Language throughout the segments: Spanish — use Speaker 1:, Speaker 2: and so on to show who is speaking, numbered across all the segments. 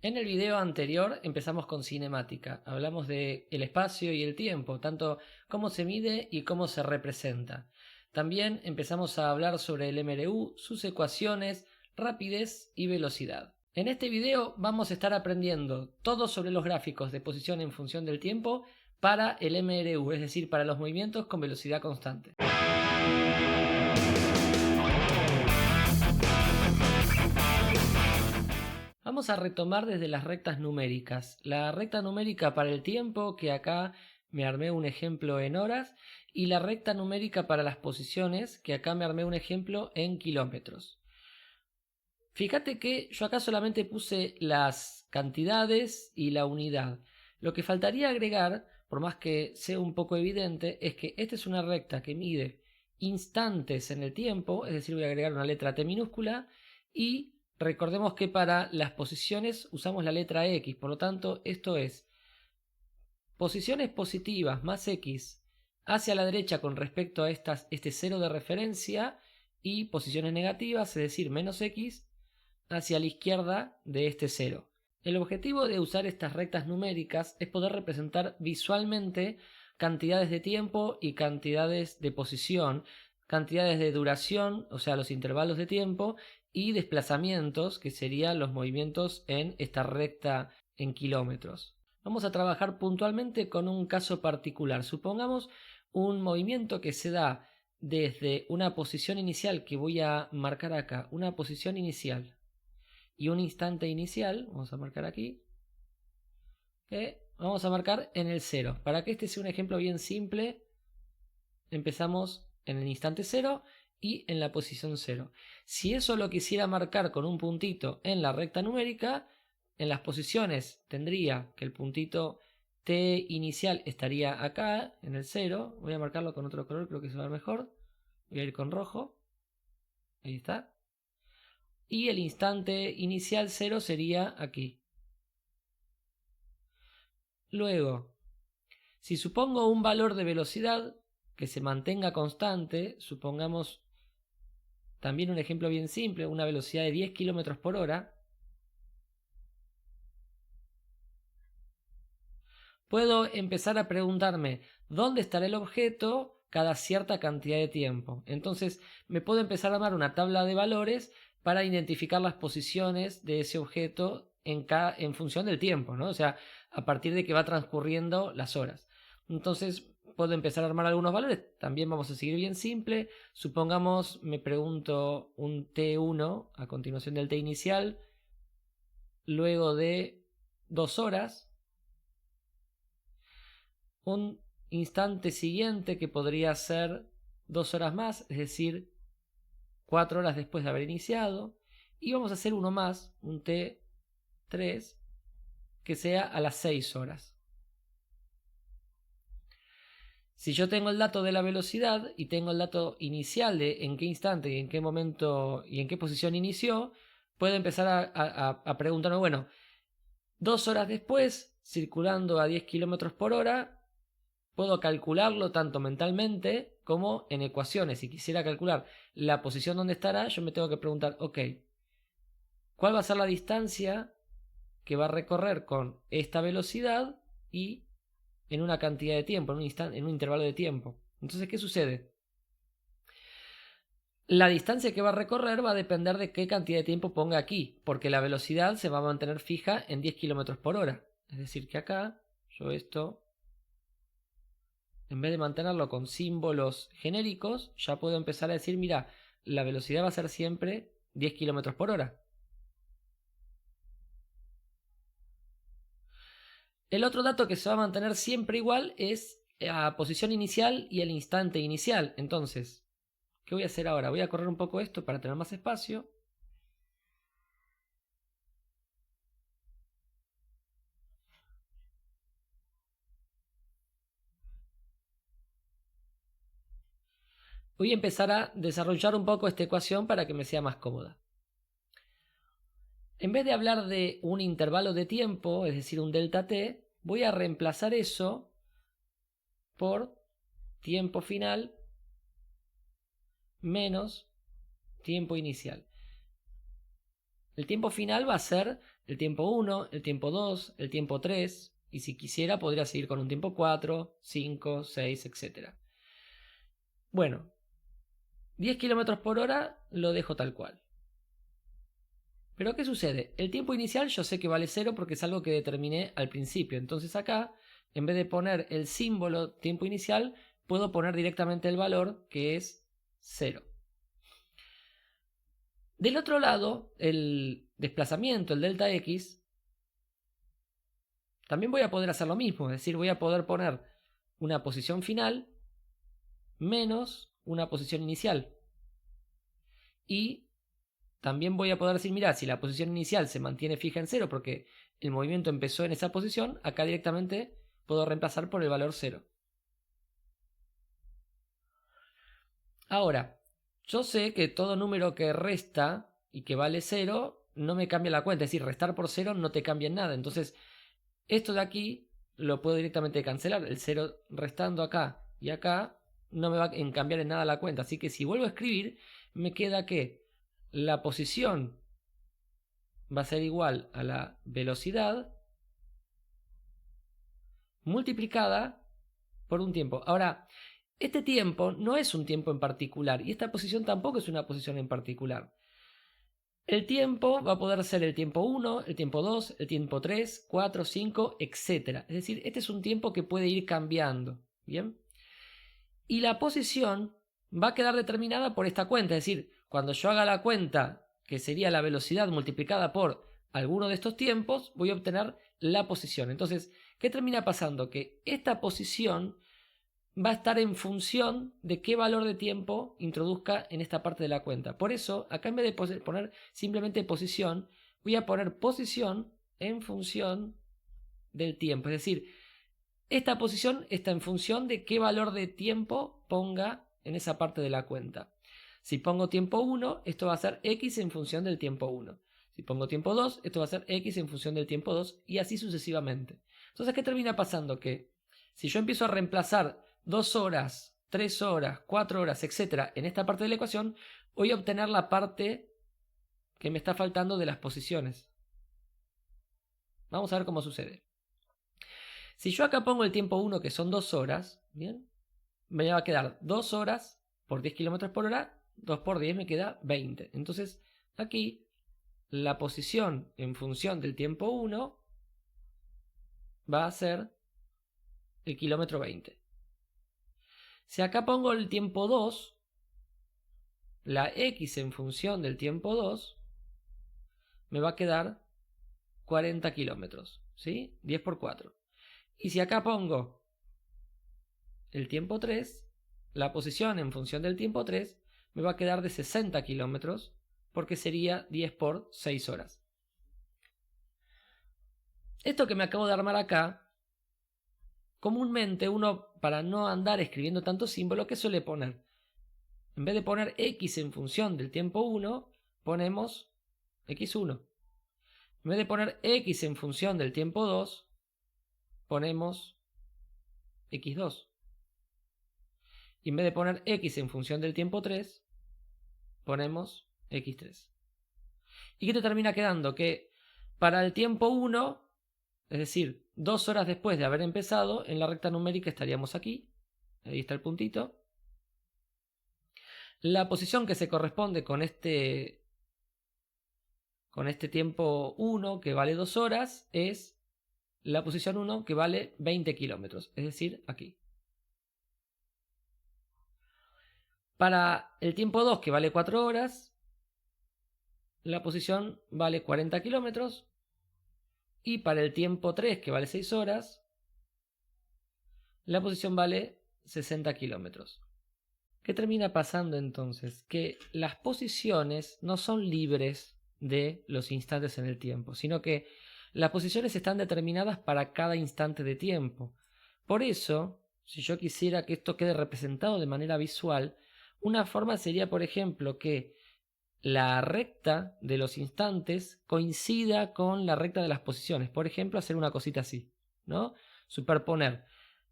Speaker 1: En el video anterior empezamos con cinemática, hablamos de el espacio y el tiempo, tanto cómo se mide y cómo se representa. También empezamos a hablar sobre el MRU, sus ecuaciones, rapidez y velocidad. En este video vamos a estar aprendiendo todo sobre los gráficos de posición en función del tiempo para el MRU, es decir, para los movimientos con velocidad constante. Vamos a retomar desde las rectas numéricas. La recta numérica para el tiempo, que acá me armé un ejemplo en horas, y la recta numérica para las posiciones, que acá me armé un ejemplo en kilómetros. Fíjate que yo acá solamente puse las cantidades y la unidad. Lo que faltaría agregar, por más que sea un poco evidente, es que esta es una recta que mide instantes en el tiempo, es decir, voy a agregar una letra T minúscula, y recordemos que para las posiciones usamos la letra X, por lo tanto esto es posiciones positivas más X hacia la derecha con respecto a este cero de referencia, y posiciones negativas, es decir, menos X hacia la izquierda de este cero. El objetivo de usar estas rectas numéricas es poder representar visualmente cantidades de tiempo y cantidades de posición, cantidades de duración, o sea, los intervalos de tiempo, y desplazamientos, que serían los movimientos en esta recta en kilómetros. Vamos a trabajar puntualmente con un caso particular. Supongamos un movimiento que se da desde una posición inicial que voy a marcar acá, una posición inicial y un instante inicial, vamos a marcar aquí, que vamos a marcar en el 0. Para que este sea un ejemplo bien simple, empezamos en el instante 0 y en la posición 0. Si eso lo quisiera marcar con un puntito en la recta numérica, en las posiciones tendría que el puntito T inicial estaría acá, en el 0. Voy a marcarlo con otro color, creo que se va a ver mejor. Voy a ir con rojo. Ahí está. Y el instante inicial 0 sería aquí. Luego, si supongo un valor de velocidad que se mantenga constante, supongamos también un ejemplo bien simple, una velocidad de 10 km por hora, puedo empezar a preguntarme dónde estará el objeto cada cierta cantidad de tiempo. Entonces me puedo empezar a armar una tabla de valores para identificar las posiciones de ese objeto en función del tiempo, ¿no? O sea, a partir de que va transcurriendo las horas. Entonces puedo empezar a armar algunos valores. También vamos a seguir bien simple. Supongamos me pregunto un T1 a continuación del T inicial, luego de 2 horas. Un instante siguiente que podría ser 2 horas más, es decir, 4 horas después de haber iniciado. Y vamos a hacer uno más, un T3, que sea a las 6 horas. Si yo tengo el dato de la velocidad y tengo el dato inicial de en qué instante y en qué momento y en qué posición inició, puedo empezar a preguntarme, bueno, 2 horas después, circulando a 10 km por hora, puedo calcularlo tanto mentalmente como en ecuaciones. Si quisiera calcular la posición donde estará, yo me tengo que preguntar, ok, ¿cuál va a ser la distancia que va a recorrer con esta velocidad y en una cantidad de tiempo, en un intervalo de tiempo? Entonces, ¿qué sucede? La distancia que va a recorrer va a depender de qué cantidad de tiempo ponga aquí, porque la velocidad se va a mantener fija en 10 km por hora. Es decir, que acá yo esto, en vez de mantenerlo con símbolos genéricos, ya puedo empezar a decir, mira, la velocidad va a ser siempre 10 km por hora. El otro dato que se va a mantener siempre igual es la posición inicial y el instante inicial. Entonces, ¿qué voy a hacer ahora? Voy a correr un poco esto para tener más espacio. Voy a empezar a desarrollar un poco esta ecuación para que me sea más cómoda. En vez de hablar de un intervalo de tiempo, es decir, un delta t, voy a reemplazar eso por tiempo final menos tiempo inicial. El tiempo final va a ser el tiempo 1, el tiempo 2, el tiempo 3, y si quisiera podría seguir con un tiempo 4, 5, 6, etc. Bueno, 10 km por hora lo dejo tal cual. Pero ¿qué sucede? El tiempo inicial yo sé que vale 0 porque es algo que determiné al principio. Entonces acá, en vez de poner el símbolo tiempo inicial, puedo poner directamente el valor, que es 0. Del otro lado, el desplazamiento, el delta x, también voy a poder hacer lo mismo. Es decir, voy a poder poner una posición final menos una posición inicial. Y también voy a poder decir, mira, si la posición inicial se mantiene fija en 0 porque el movimiento empezó en esa posición, acá directamente puedo reemplazar por el valor 0. Ahora, yo sé que todo número que resta y que vale 0 no me cambia la cuenta, es decir, restar por 0 no te cambia en nada. Entonces, esto de aquí lo puedo directamente cancelar. El 0 restando acá y acá no me va a cambiar en nada la cuenta. Así que si vuelvo a escribir, me queda que la posición va a ser igual a la velocidad multiplicada por un tiempo. Ahora, este tiempo no es un tiempo en particular y esta posición tampoco es una posición en particular. El tiempo va a poder ser el tiempo 1, el tiempo 2, el tiempo 3, 4, 5, etc. Es decir, este es un tiempo que puede ir cambiando. ¿Bien? Y la posición va a quedar determinada por esta cuenta. Es decir, cuando yo haga la cuenta, que sería la velocidad multiplicada por alguno de estos tiempos, voy a obtener la posición. Entonces, ¿qué termina pasando? Que esta posición va a estar en función de qué valor de tiempo introduzca en esta parte de la cuenta. Por eso, acá en vez de poner simplemente posición, voy a poner posición en función del tiempo. Es decir, esta posición está en función de qué valor de tiempo ponga en esa parte de la cuenta. Si pongo tiempo 1, esto va a ser x en función del tiempo 1. Si pongo tiempo 2, esto va a ser x en función del tiempo 2 y así sucesivamente. Entonces, ¿qué termina pasando? Que si yo empiezo a reemplazar 2 horas, 3 horas, 4 horas, etc. en esta parte de la ecuación, voy a obtener la parte que me está faltando de las posiciones. Vamos a ver cómo sucede. Si yo acá pongo el tiempo 1, que son 2 horas, ¿bien? Me va a quedar 2 horas por 10 km por hora, 2 por 10 me queda 20. Entonces, aquí la posición en función del tiempo 1 va a ser el kilómetro 20. Si acá pongo el tiempo 2, la x en función del tiempo 2 me va a quedar 40 kilómetros, ¿sí? 10 por 4. Y si acá pongo el tiempo 3, la posición en función del tiempo 3 me va a quedar de 60 kilómetros porque sería 10 por 6 horas. Esto que me acabo de armar acá, comúnmente uno, para no andar escribiendo tantos símbolos, ¿qué suele poner? En vez de poner x en función del tiempo 1, ponemos x1. En vez de poner x en función del tiempo 2, ponemos x2. Y en vez de poner x en función del tiempo 3, ponemos x3. ¿Y qué te termina quedando? Que para el tiempo 1, es decir, 2 horas después de haber empezado, en la recta numérica estaríamos aquí. Ahí está el puntito. La posición que se corresponde con este tiempo 1, que vale 2 horas, es la posición 1, que vale 20 kilómetros, es decir, aquí. Para el tiempo 2, que vale 4 horas, la posición vale 40 kilómetros. Y para el tiempo 3, que vale 6 horas, la posición vale 60 kilómetros. ¿Qué termina pasando entonces? Que las posiciones no son libres de los instantes en el tiempo, sino que las posiciones están determinadas para cada instante de tiempo. Por eso, si yo quisiera que esto quede representado de manera visual, una forma sería, por ejemplo, que la recta de los instantes coincida con la recta de las posiciones. Por ejemplo, hacer una cosita así, ¿no? Superponer.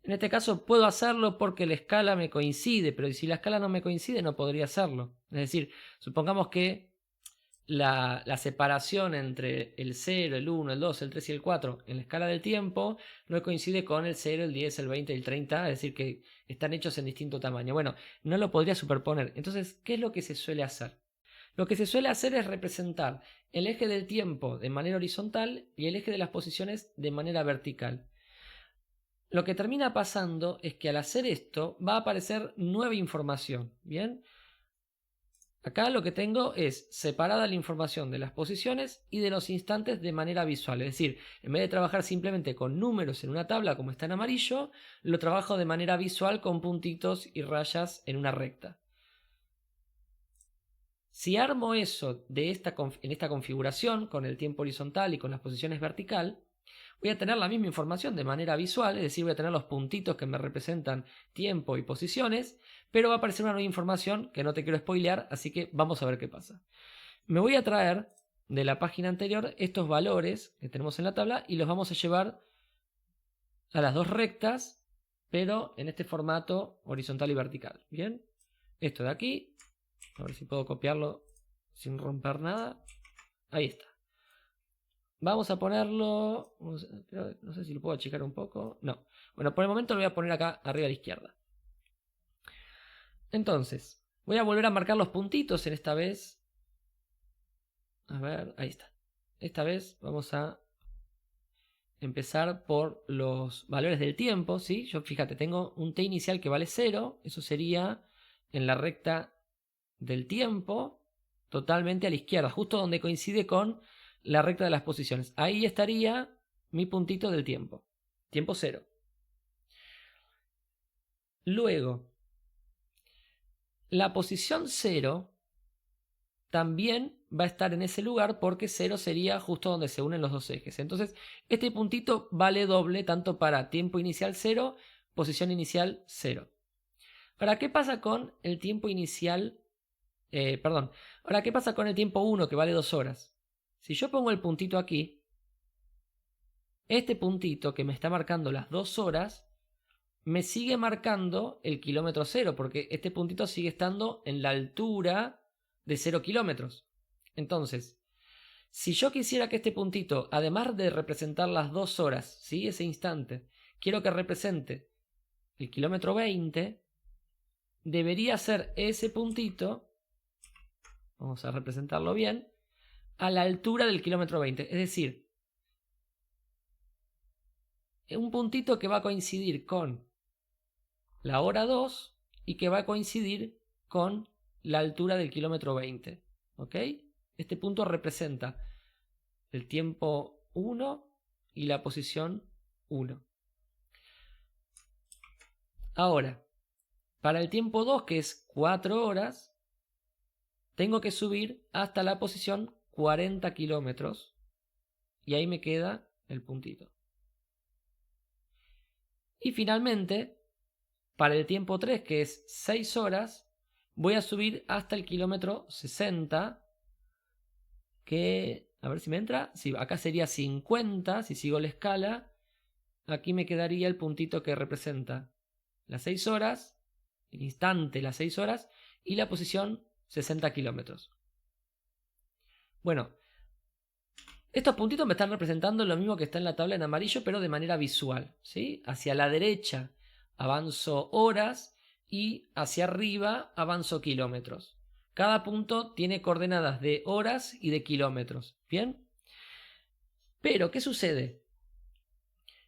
Speaker 1: En este caso puedo hacerlo porque la escala me coincide, pero si la escala no me coincide no podría hacerlo. Es decir, supongamos que la separación entre el 0, el 1, el 2, el 3 y el 4 en la escala del tiempo no coincide con el 0, el 10, el 20 y el 30, es decir, que están hechos en distinto tamaño. Bueno, no lo podría superponer. Entonces, ¿qué es lo que se suele hacer? Lo que se suele hacer es representar el eje del tiempo de manera horizontal y el eje de las posiciones de manera vertical. Lo que termina pasando es que al hacer esto va a aparecer nueva información, ¿bien? Acá lo que tengo es separada la información de las posiciones y de los instantes de manera visual. Es decir, en vez de trabajar simplemente con números en una tabla como está en amarillo, lo trabajo de manera visual con puntitos y rayas en una recta. Si armo eso en esta configuración, con el tiempo horizontal y con las posiciones vertical, voy a tener la misma información de manera visual, es decir, voy a tener los puntitos que me representan tiempo y posiciones, pero va a aparecer una nueva información que no te quiero spoilear, así que vamos a ver qué pasa. Me voy a traer de la página anterior estos valores que tenemos en la tabla y los vamos a llevar a las dos rectas, pero en este formato horizontal y vertical. Bien, esto de aquí, a ver si puedo copiarlo sin romper nada. Ahí está. Vamos a ponerlo, no sé si lo puedo achicar un poco. No. Bueno, por el momento lo voy a poner acá arriba a la izquierda. Entonces, voy a volver a marcar los puntitos en esta vez. A ver, ahí está. Esta vez vamos a empezar por los valores del tiempo, ¿sí? Yo, fíjate, tengo un t inicial que vale 0. Eso sería en la recta del tiempo, totalmente a la izquierda, justo donde coincide con la recta de las posiciones. Ahí estaría mi puntito del tiempo. Tiempo 0. Luego, la posición 0 también va a estar en ese lugar porque 0 sería justo donde se unen los dos ejes. Entonces, este puntito vale doble tanto para tiempo inicial 0, posición inicial 0. Ahora, ¿qué pasa con el tiempo inicial? Ahora, ¿qué pasa con el tiempo 1 que vale 2 horas? Si yo pongo el puntito aquí, este puntito que me está marcando las 2 horas, me sigue marcando el kilómetro 0, porque este puntito sigue estando en la altura de 0 kilómetros. Entonces, si yo quisiera que este puntito, además de representar las 2 horas, ¿sí? Ese instante, quiero que represente el kilómetro 20, debería ser ese puntito, vamos a representarlo bien, a la altura del kilómetro 20. Es decir, un puntito que va a coincidir con la hora 2 y que va a coincidir con la altura del kilómetro 20. ¿Ok? Este punto representa el tiempo 1 y la posición 1. Ahora, para el tiempo 2, que es 4 horas, tengo que subir hasta la posición 40 kilómetros y ahí me queda el puntito. Y finalmente, para el tiempo 3, que es 6 horas, voy a subir hasta el kilómetro 60, que, a ver si me entra, sí, acá sería 50, si sigo la escala, aquí me quedaría el puntito que representa las 6 horas, el instante las 6 horas, y la posición 60 kilómetros. Bueno, estos puntitos me están representando lo mismo que está en la tabla en amarillo, pero de manera visual, ¿sí? Hacia la derecha avanzo horas y hacia arriba avanzo kilómetros. Cada punto tiene coordenadas de horas y de kilómetros, ¿bien? Pero, ¿qué sucede?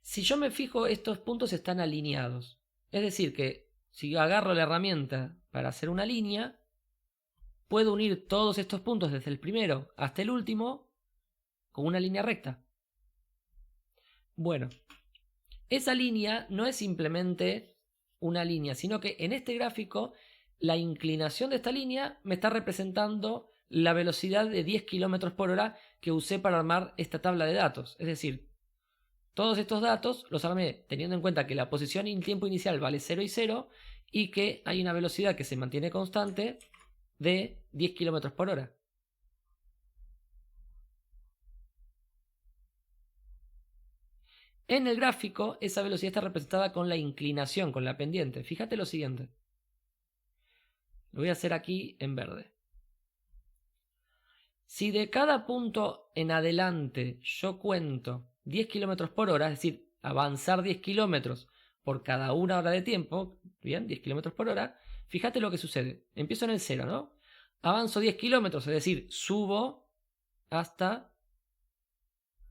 Speaker 1: Si yo me fijo, estos puntos están alineados. Es decir, que si agarro la herramienta para hacer una línea, puedo unir todos estos puntos desde el primero hasta el último con una línea recta. Bueno, esa línea no es simplemente una línea, sino que en este gráfico la inclinación de esta línea me está representando la velocidad de 10 km por hora que usé para armar esta tabla de datos. Es decir, todos estos datos los armé teniendo en cuenta que la posición y el tiempo inicial vale 0 y 0 y que hay una velocidad que se mantiene constante de 10 km por hora. En el gráfico, esa velocidad está representada con la inclinación, con la pendiente. Fíjate lo siguiente. Lo voy a hacer aquí en verde. Si de cada punto en adelante yo cuento 10 kilómetros por hora, es decir, avanzar 10 kilómetros por cada una hora de tiempo, bien, 10 kilómetros por hora, fíjate lo que sucede. Empiezo en el 0, ¿no? Avanzo 10 kilómetros, es decir, subo hasta...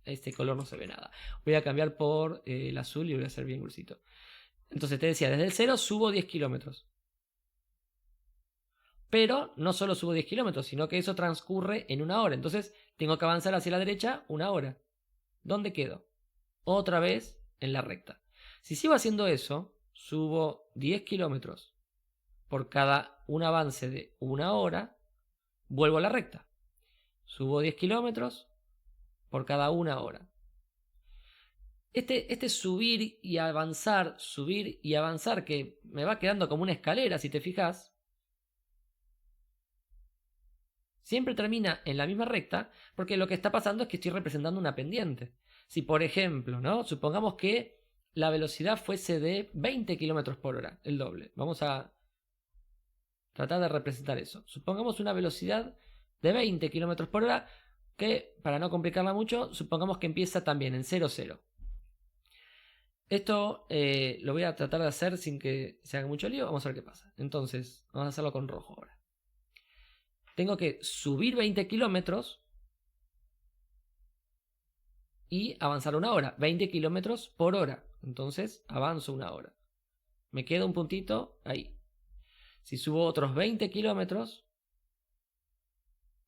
Speaker 1: Este color no se ve nada. Voy a cambiar por el azul y voy a hacer bien gruesito. Entonces te decía, desde el 0 subo 10 kilómetros. Pero no solo subo 10 kilómetros, sino que eso transcurre en una hora. Entonces tengo que avanzar hacia la derecha una hora. ¿Dónde quedo? Otra vez en la recta. Si sigo haciendo eso, subo 10 kilómetros por cada un avance de una hora, vuelvo a la recta. Subo 10 kilómetros por cada una hora. Este subir y avanzar, que me va quedando como una escalera, si te fijas, siempre termina en la misma recta, porque lo que está pasando es que estoy representando una pendiente. Si, por ejemplo, ¿no? Supongamos que la velocidad fuese de 20 km por hora, el doble. Vamos a tratar de representar eso. Supongamos una velocidad de 20 km por hora, que, para no complicarla mucho, supongamos que empieza también en 0, 0. Esto lo voy a tratar de hacer sin que se haga mucho lío. Vamos a ver qué pasa. Entonces, vamos a hacerlo con rojo ahora. Tengo que subir 20 kilómetros y avanzar una hora. 20 kilómetros por hora. Entonces, avanzo una hora. Me queda un puntito ahí. Si subo otros 20 kilómetros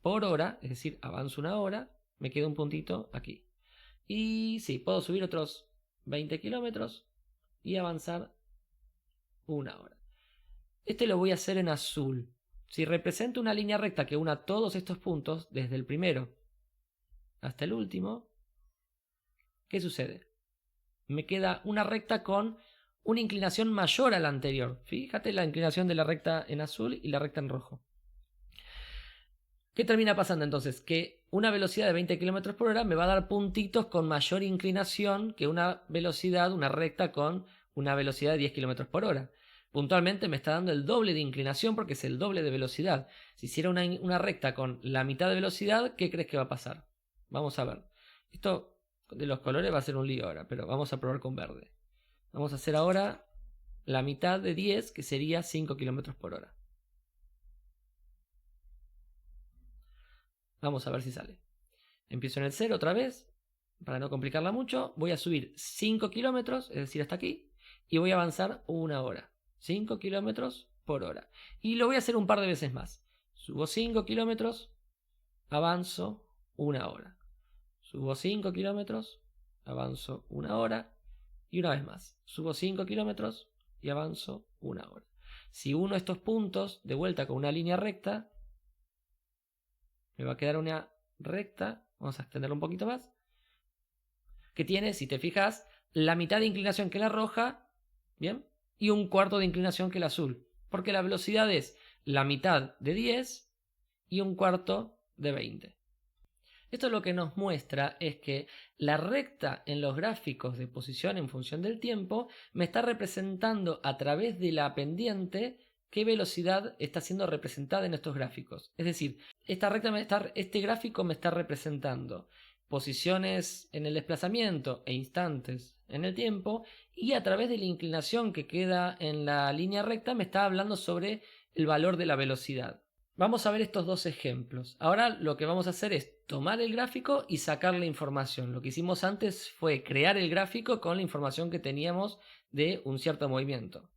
Speaker 1: por hora, es decir, avanzo una hora, me queda un puntito aquí. Y sí, puedo subir otros 20 kilómetros y avanzar una hora. Este lo voy a hacer en azul. Si represento una línea recta que una todos estos puntos, desde el primero hasta el último, ¿qué sucede? Me queda una recta con una inclinación mayor a la anterior. Fíjate la inclinación de la recta en azul y la recta en rojo. ¿Qué termina pasando entonces? Que una velocidad de 20 km por hora me va a dar puntitos con mayor inclinación que una velocidad, una recta con una velocidad de 10 km por hora. Puntualmente me está dando el doble de inclinación porque es el doble de velocidad. Si hiciera una recta con la mitad de velocidad, ¿qué crees que va a pasar? Vamos a ver. Esto de los colores va a ser un lío ahora, pero vamos a probar con verde. Vamos a hacer ahora la mitad de 10, que sería 5 km por hora. Vamos a ver si sale. Empiezo en el 0 otra vez. Para no complicarla mucho, voy a subir 5 kilómetros, es decir, hasta aquí, y voy a avanzar una hora. 5 kilómetros por hora. Y lo voy a hacer un par de veces más. Subo 5 kilómetros, avanzo una hora. Subo 5 kilómetros, avanzo una hora. Y una vez más. Subo 5 kilómetros y avanzo una hora. Si uno estos puntos de vuelta con una línea recta, me va a quedar una recta. Vamos a extenderlo un poquito más. Que tiene, si te fijas, la mitad de inclinación que la roja. Bien. Y un cuarto de inclinación que el azul. Porque la velocidad es la mitad de 10 y un cuarto de 20. Esto lo que nos muestra es que la recta en los gráficos de posición en función del tiempo me está representando a través de la pendiente qué velocidad está siendo representada en estos gráficos. Es decir, este gráfico me está representando posiciones en el desplazamiento e instantes en el tiempo, y a través de la inclinación que queda en la línea recta me está hablando sobre el valor de la velocidad. Vamos a ver estos dos ejemplos. Ahora lo que vamos a hacer es tomar el gráfico y sacar la información. Lo que hicimos antes fue crear el gráfico con la información que teníamos de un cierto movimiento.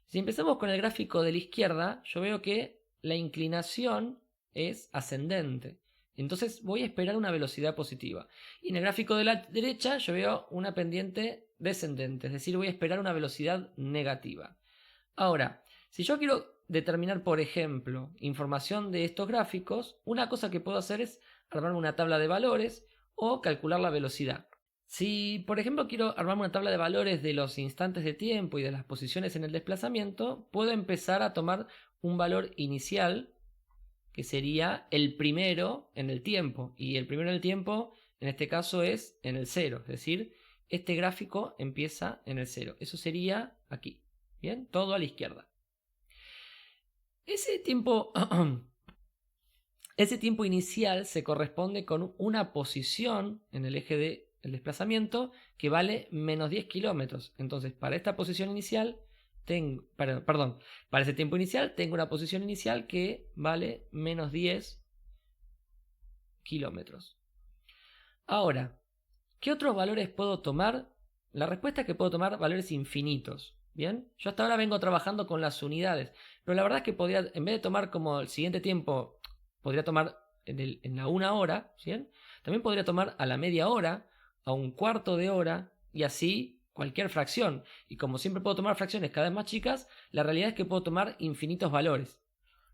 Speaker 1: Si empezamos con el gráfico de la izquierda, yo veo que la inclinación es ascendente. Entonces voy a esperar una velocidad positiva. Y en el gráfico de la derecha yo veo una pendiente descendente, es decir, voy a esperar una velocidad negativa. Ahora, si yo quiero determinar, por ejemplo, información de estos gráficos, una cosa que puedo hacer es armar una tabla de valores o calcular la velocidad. Si, por ejemplo, quiero armar una tabla de valores de los instantes de tiempo y de las posiciones en el desplazamiento, puedo empezar a tomar un valor inicial, que sería el primero en el tiempo. Y el primero en el tiempo, en este caso, es en el 0. Es decir, este gráfico empieza en el 0. Eso sería aquí. Bien, todo a la izquierda. Ese tiempo ese tiempo inicial se corresponde con una posición en el eje del desplazamiento que vale menos 10 kilómetros. Entonces, para esta posición inicial, para ese tiempo inicial, tengo una posición inicial que vale menos 10 kilómetros. Ahora, ¿qué otros valores puedo tomar? La respuesta es que puedo tomar valores infinitos. Bien, yo hasta ahora vengo trabajando con las unidades, pero la verdad es que podría, en vez de tomar como el siguiente tiempo, podría tomar en la 1 hora, ¿sí? También podría tomar a la media hora, a un cuarto de hora y así cualquier fracción. Y como siempre puedo tomar fracciones cada vez más chicas, la realidad es que puedo tomar infinitos valores.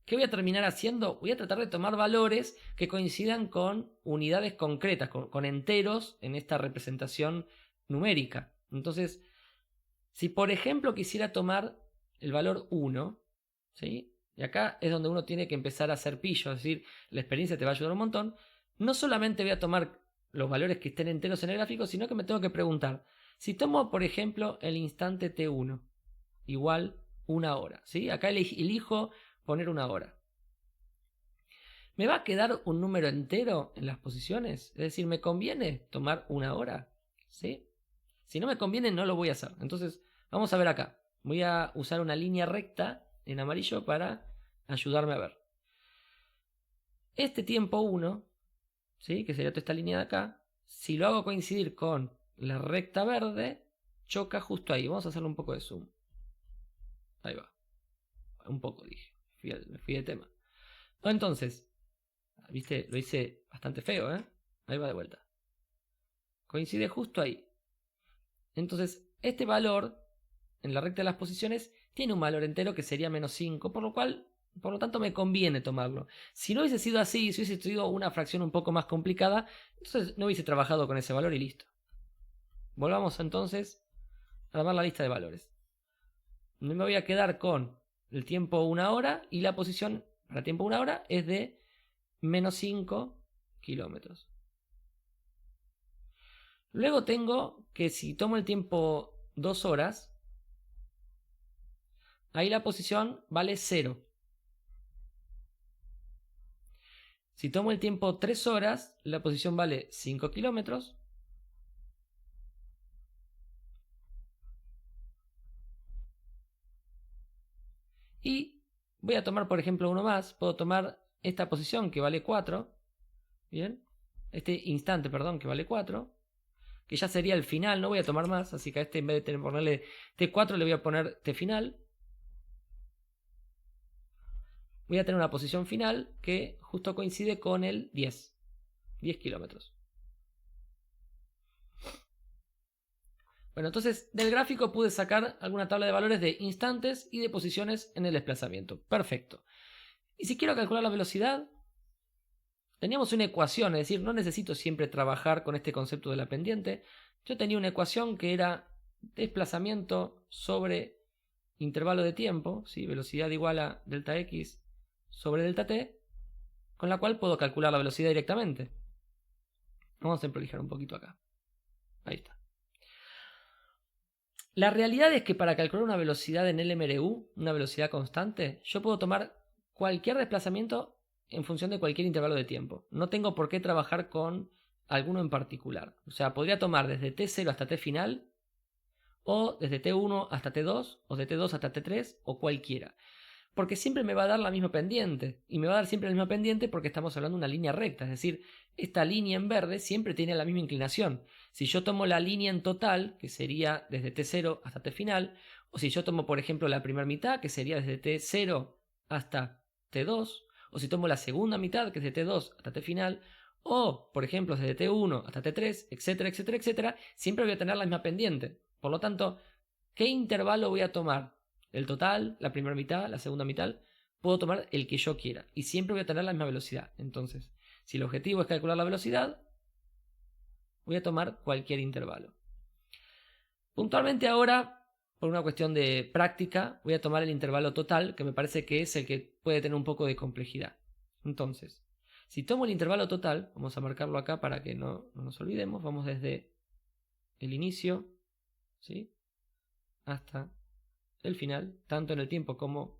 Speaker 1: ¿Qué voy a terminar haciendo? Voy a tratar de tomar valores que coincidan con unidades concretas, con enteros en esta representación numérica. Entonces, si por ejemplo quisiera tomar el valor 1, ¿sí? Y acá es donde uno tiene que empezar a hacer pillo, es decir, la experiencia te va a ayudar un montón. No solamente voy a tomar los valores que estén enteros en el gráfico, sino que me tengo que preguntar, si tomo por ejemplo el instante t1 igual 1 hora, ¿sí? Acá elijo poner 1 hora. ¿Me va a quedar un número entero en las posiciones? Es decir, ¿me conviene tomar 1 hora? ¿Sí? Si no me conviene, no lo voy a hacer. Entonces, vamos a ver acá. Voy a usar una línea recta en amarillo para ayudarme a ver. Este tiempo 1, ¿sí? Que sería toda esta línea de acá, si lo hago coincidir con la recta verde, choca justo ahí. Vamos a hacerle un poco de zoom. Ahí va. Un poco, dije. Me fui de tema. Entonces, ¿viste? Lo hice bastante feo, ¿eh? Ahí va de vuelta. Coincide justo ahí. Entonces, este valor en la recta de las posiciones tiene un valor entero que sería menos 5, por lo tanto me conviene tomarlo. Si no hubiese sido así, si hubiese sido una fracción un poco más complicada, entonces no hubiese trabajado con ese valor y listo. Volvamos entonces a armar la lista de valores. Me voy a quedar con el tiempo 1 hora y la posición para tiempo 1 hora es de menos 5 kilómetros. Luego tengo que si tomo el tiempo 2 horas, ahí la posición vale 0. Si tomo el tiempo 3 horas, la posición vale 5 kilómetros. Y voy a tomar, por ejemplo, uno más. Puedo tomar esta posición que vale 4. Bien. Este instante, perdón, que vale 4. Que ya sería el final, no voy a tomar más. Así que a este en vez de ponerle T4 le voy a poner T final. Voy a tener una posición final que justo coincide con el 10. 10 kilómetros. Bueno, entonces del gráfico pude sacar alguna tabla de valores de instantes y de posiciones en el desplazamiento. Perfecto. Y si quiero calcular la velocidad, teníamos una ecuación, es decir, no necesito siempre trabajar con este concepto de la pendiente. Yo tenía una ecuación que era desplazamiento sobre intervalo de tiempo, ¿sí? Velocidad igual a delta x sobre delta t, con la cual puedo calcular la velocidad directamente. Vamos a simplificar un poquito acá. Ahí está. La realidad es que para calcular una velocidad en LMRU, una velocidad constante, yo puedo tomar cualquier desplazamiento en función de cualquier intervalo de tiempo. No tengo por qué trabajar con alguno en particular. O sea, podría tomar desde T0 hasta T final, o desde T1 hasta T2, o de T2 hasta T3, o cualquiera. Porque siempre me va a dar la misma pendiente. Y me va a dar siempre la misma pendiente porque estamos hablando de una línea recta. Es decir, esta línea en verde siempre tiene la misma inclinación. Si yo tomo la línea en total, que sería desde T0 hasta T final, o si yo tomo por ejemplo la primera mitad, que sería desde T0 hasta T2, o si tomo la segunda mitad, que es de T2 hasta T final, o por ejemplo desde T1 hasta T3, etcétera, etcétera, etcétera, siempre voy a tener la misma pendiente. Por lo tanto, ¿qué intervalo voy a tomar? El total, la primera mitad, la segunda mitad, puedo tomar el que yo quiera y siempre voy a tener la misma velocidad. Entonces, si el objetivo es calcular la velocidad, voy a tomar cualquier intervalo. Puntualmente ahora, por una cuestión de práctica, voy a tomar el intervalo total, que me parece que es el que puede tener un poco de complejidad. Entonces, si tomo el intervalo total, vamos a marcarlo acá para que no nos olvidemos, vamos desde el inicio, ¿sí?, hasta el final, tanto en el tiempo como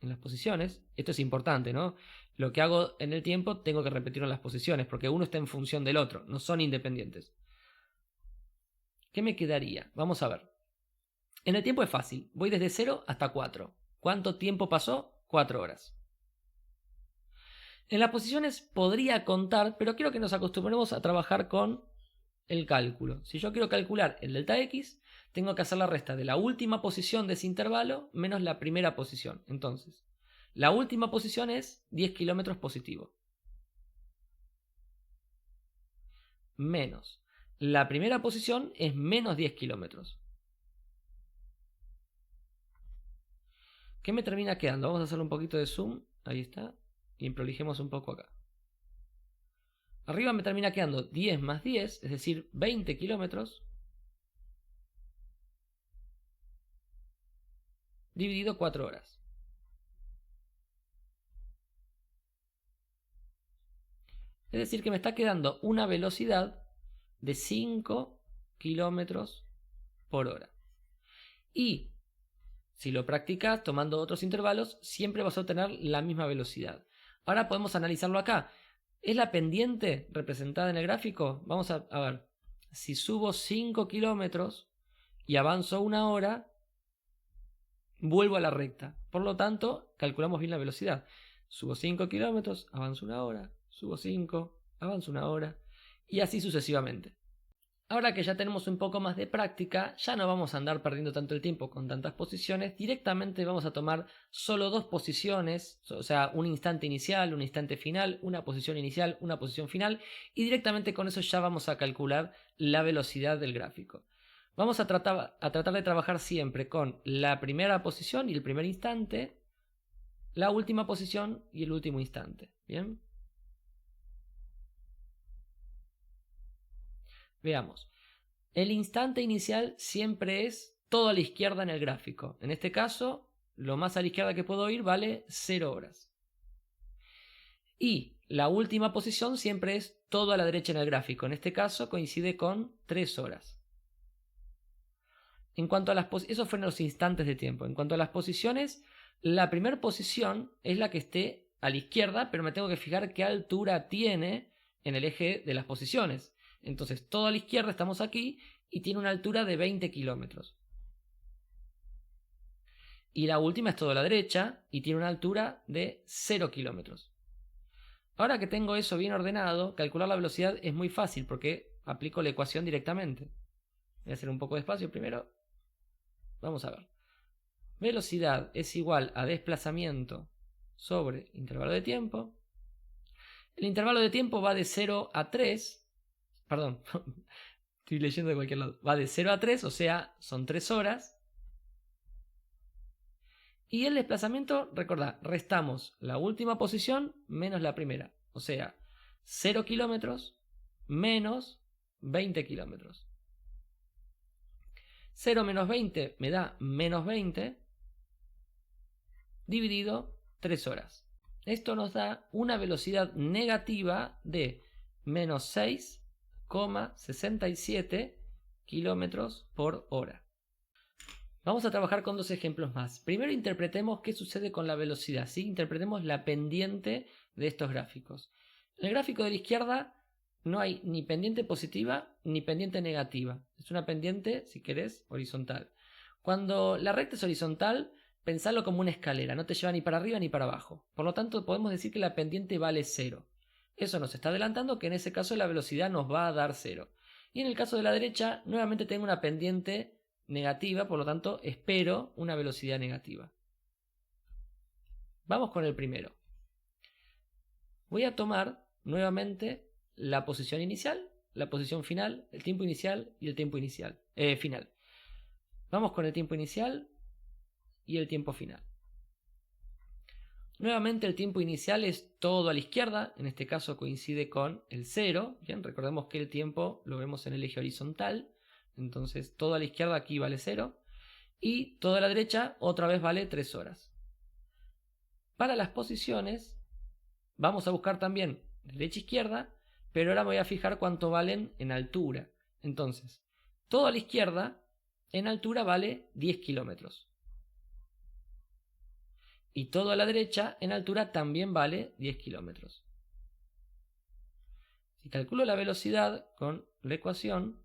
Speaker 1: en las posiciones. Esto es importante, ¿no? Lo que hago en el tiempo tengo que repetirlo en las posiciones, porque uno está en función del otro, no son independientes. ¿Qué me quedaría? Vamos a ver. En el tiempo es fácil, voy desde 0 hasta 4. ¿Cuánto tiempo pasó? 4 horas. En las posiciones podría contar, pero quiero que nos acostumbremos a trabajar con el cálculo. Si yo quiero calcular el delta x, tengo que hacer la resta de la última posición de ese intervalo menos la primera posición. Entonces, la última posición es 10 kilómetros positivo. Menos. La primera posición es menos 10 kilómetros. ¿Qué me termina quedando? Vamos a hacer un poquito de zoom. Ahí está. Y prolijemos un poco acá. Arriba me termina quedando 10 más 10, es decir, 20 kilómetros. Dividido 4 horas. Es decir, que me está quedando una velocidad de 5 kilómetros por hora. Y si lo practicas tomando otros intervalos, siempre vas a obtener la misma velocidad. Ahora podemos analizarlo acá. ¿Es la pendiente representada en el gráfico? Vamos a ver. Si subo 5 kilómetros y avanzo 1 hora, vuelvo a la recta. Por lo tanto, calculamos bien la velocidad. Subo 5 kilómetros, avanzo 1 hora, subo 5, avanzo 1 hora, y así sucesivamente. Ahora que ya tenemos un poco más de práctica, ya no vamos a andar perdiendo tanto el tiempo con tantas posiciones, directamente vamos a tomar solo 2 posiciones, o sea, un instante inicial, un instante final, una posición inicial, una posición final, y directamente con eso ya vamos a calcular la velocidad del gráfico. Vamos a tratar de trabajar siempre con la primera posición y el primer instante, la última posición y el último instante. ¿Bien? Veamos. El instante inicial siempre es todo a la izquierda en el gráfico. En este caso, lo más a la izquierda que puedo ir vale 0 horas. Y la última posición siempre es todo a la derecha en el gráfico. En este caso coincide con 3 horas. En cuanto a las esos fueron los instantes de tiempo. En cuanto a las posiciones, la primera posición es la que esté a la izquierda, pero me tengo que fijar qué altura tiene en el eje de las posiciones. Entonces, todo a la izquierda estamos aquí y tiene una altura de 20 kilómetros. Y la última es todo a la derecha y tiene una altura de 0 kilómetros. Ahora que tengo eso bien ordenado, calcular la velocidad es muy fácil porque aplico la ecuación directamente. Voy a hacer un poco de espacio primero. Vamos a ver. Velocidad es igual a desplazamiento sobre intervalo de tiempo. El intervalo de tiempo va de 0 a 3. Perdón, estoy leyendo de cualquier lado. Va de 0 a 3, o sea, son 3 horas. Y el desplazamiento, recordad, restamos la última posición menos la primera. O sea, 0 kilómetros menos 20 kilómetros. 0 menos 20 me da menos 20 dividido 3 horas. Esto nos da una velocidad negativa de menos 6,67 kilómetros por hora. Vamos a trabajar con 2 ejemplos más. Primero interpretemos qué sucede con la velocidad, ¿sí? Interpretemos la pendiente de estos gráficos. En el gráfico de la izquierda no hay ni pendiente positiva ni pendiente negativa. Es una pendiente, si querés, horizontal. Cuando la recta es horizontal, pensarlo como una escalera, no te lleva ni para arriba ni para abajo. Por lo tanto, podemos decir que la pendiente vale 0. Eso nos está adelantando que en ese caso la velocidad nos va a dar 0. Y en el caso de la derecha, nuevamente tengo una pendiente negativa, por lo tanto, espero una velocidad negativa. Vamos con el primero. Voy a tomar nuevamente la posición inicial, la posición final, el tiempo inicial y el tiempo final. Vamos con el tiempo inicial y el tiempo final. Nuevamente el tiempo inicial es todo a la izquierda, en este caso coincide con el 0. Bien, recordemos que el tiempo lo vemos en el eje horizontal, entonces todo a la izquierda aquí vale 0 y todo a la derecha otra vez vale 3 horas. Para las posiciones vamos a buscar también derecha-izquierda, pero ahora me voy a fijar cuánto valen en altura. Entonces, todo a la izquierda en altura vale 10 kilómetros. Y todo a la derecha en altura también vale 10 kilómetros. Si calculo la velocidad con la ecuación,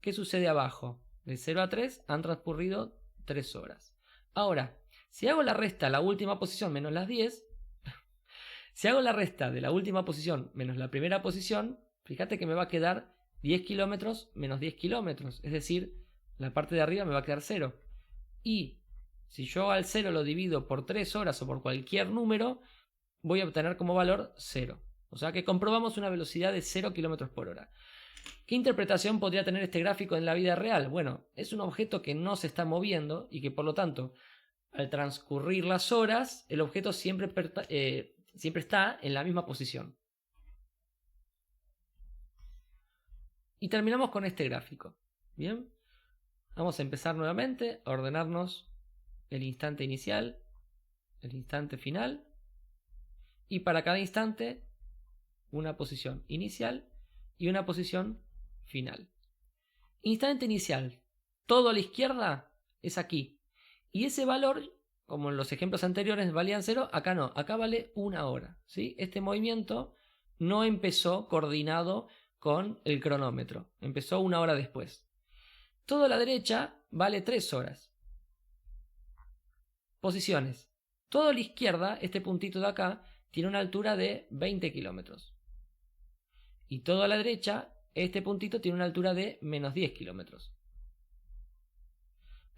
Speaker 1: ¿qué sucede abajo? De 0 a 3 han transcurrido 3 horas. Ahora, si hago la resta la última posición menos las 10, si hago la resta de la última posición menos la primera posición, fíjate que me va a quedar 10 kilómetros menos 10 kilómetros. Es decir, la parte de arriba me va a quedar 0. Y si yo al 0 lo divido por 3 horas o por cualquier número, voy a obtener como valor 0. O sea que comprobamos una velocidad de 0 kilómetros por hora. ¿Qué interpretación podría tener este gráfico en la vida real? Bueno, es un objeto que no se está moviendo y que por lo tanto, al transcurrir las horas, el objeto siempre está en la misma posición. Y terminamos con este gráfico. Bien, vamos a empezar nuevamente a ordenarnos el instante inicial, el instante final, y para cada instante una posición inicial y una posición final. Instante inicial, todo a la izquierda es aquí. Y ese valor, como en los ejemplos anteriores valían 0, acá no, acá vale 1 hora. ¿Sí? Este movimiento no empezó coordinado con el cronómetro, empezó 1 hora después. Todo a la derecha vale 3 horas. Posiciones. Todo a la izquierda, este puntito de acá, tiene una altura de 20 kilómetros. Y todo a la derecha, este puntito tiene una altura de menos 10 kilómetros.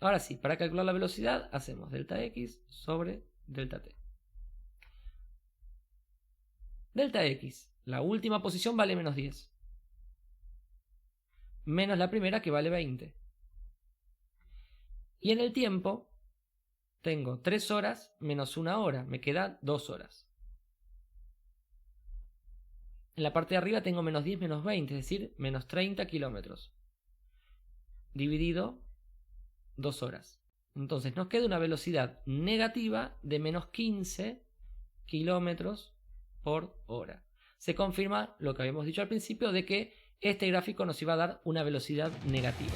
Speaker 1: Ahora sí, para calcular la velocidad, hacemos delta x sobre delta t. Delta x, la última posición vale menos 10. Menos la primera que vale 20. Y en el tiempo, tengo 3 horas menos 1 hora, me queda 2 horas. En la parte de arriba tengo menos 10 menos 20, es decir, menos 30 kilómetros. Dividido 2 horas. Entonces nos queda una velocidad negativa de menos 15 kilómetros por hora. Se confirma lo que habíamos dicho al principio de que este gráfico nos iba a dar una velocidad negativa.